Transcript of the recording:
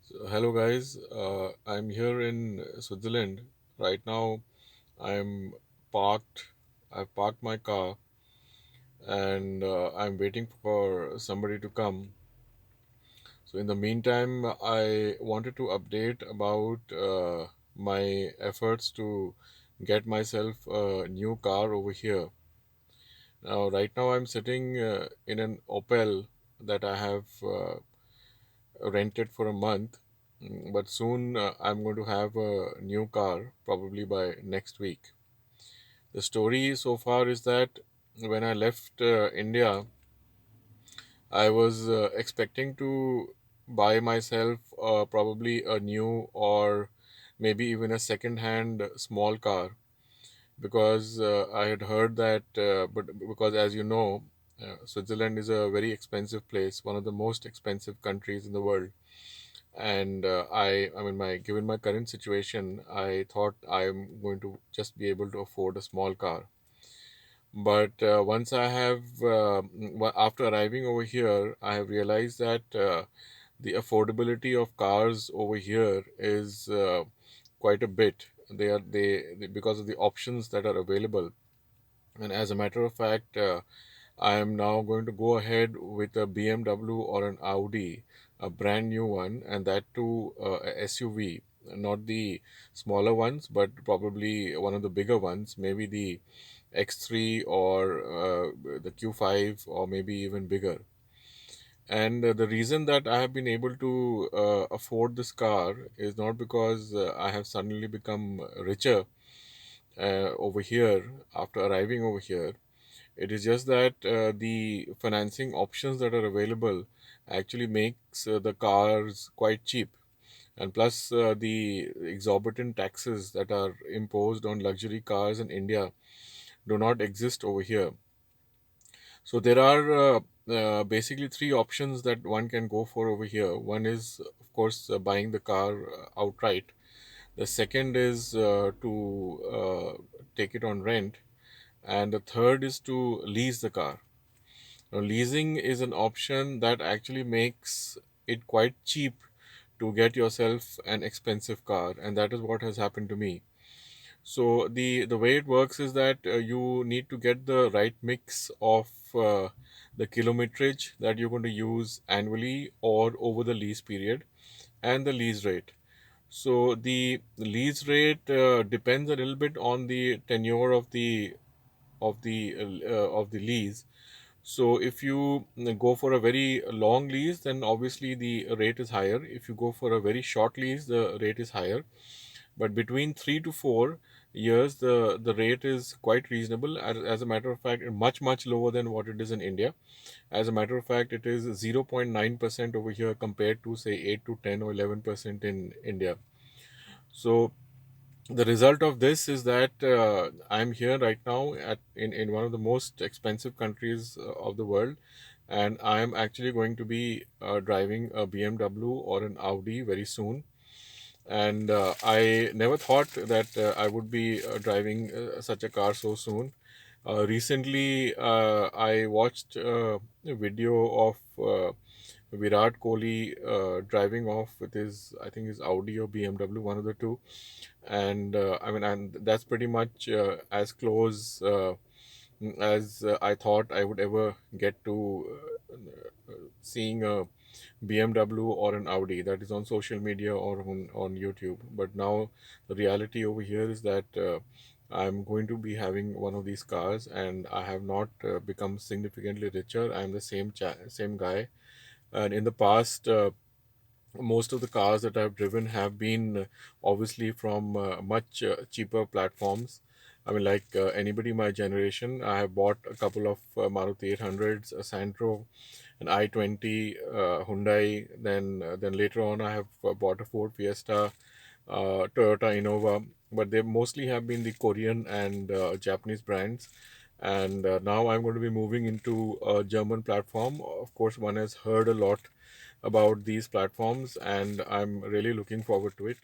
Hello guys, I'm here in Switzerland. Right now, I'm parked. I've parked my car and I'm waiting for somebody to come. So, in the meantime, I wanted to update about my efforts to get myself a new car over here. Now, right now, I'm sitting in an Opel that I have rented for a month. But soon I'm going to have a new car, probably by next week. The story so far is that when I left India, I was expecting to buy myself probably a new or maybe even a second hand small car because I had heard that, but because as you know, Switzerland is a very expensive place, one of the most expensive countries in the world. And I mean, my given my current situation, I thought I'm going to just be able to afford a small car. But once I have, after arriving over here, I have realized that the affordability of cars over here is quite a bit. Because of the options that are available. And as a matter of fact, I am now going to go ahead with a BMW or an Audi, a brand new one, and that too a SUV, not the smaller ones, but probably one of the bigger ones, maybe the X3 or the Q5 or maybe even bigger. And the reason that I have been able to afford this car is not because I have suddenly become richer over here after arriving over here. It is just that the financing options that are available actually makes the cars quite cheap. And plus, the exorbitant taxes that are imposed on luxury cars in India do not exist over here. So there are basically three options that one can go for over here. One is, of course, buying the car outright. The second is to take it on rent, and the third is to lease the car. Now, leasing is an option that actually makes it quite cheap to get yourself an expensive car, and that is what has happened to me. So the way it works is that you need to get the right mix of the kilometerage that you're going to use annually or over the lease period and the lease rate. So the lease rate depends a little bit on the tenure of the lease. So if you go for a very long lease, then obviously the rate is higher. If you go for a very short lease, the rate is higher. But between 3 to 4 years, the rate is quite reasonable. As a matter of fact, much lower than what it is in India. As a matter of fact, it is 0.9% over here compared to say 8 to 10 or 11% in India. So the result of this is that I'm here right now in one of the most expensive countries of the world, and I'm actually going to be driving a BMW or an Audi very soon. And I never thought that I would be driving such a car so soon. Recently, I watched a video of Virat Kohli driving off with his, I think, his Audi or BMW, one of the two. And I mean, and that's pretty much as close as I thought I would ever get to seeing a BMW or an Audi that is on social media or on YouTube. But now the reality over here is that I'm going to be having one of these cars, and I have not become significantly richer. I'm the same guy. And in the past, most of the cars that I've driven have been obviously from much cheaper platforms. I mean, like anybody my generation, I have bought a couple of Maruti 800s, a Santro, an i20, Hyundai. Then later on, I have bought a Ford Fiesta, Toyota Innova, but they mostly have been the Korean and Japanese brands. And now I'm going to be moving into a German platform. Of course, one has heard a lot about these platforms, and I'm really looking forward to it.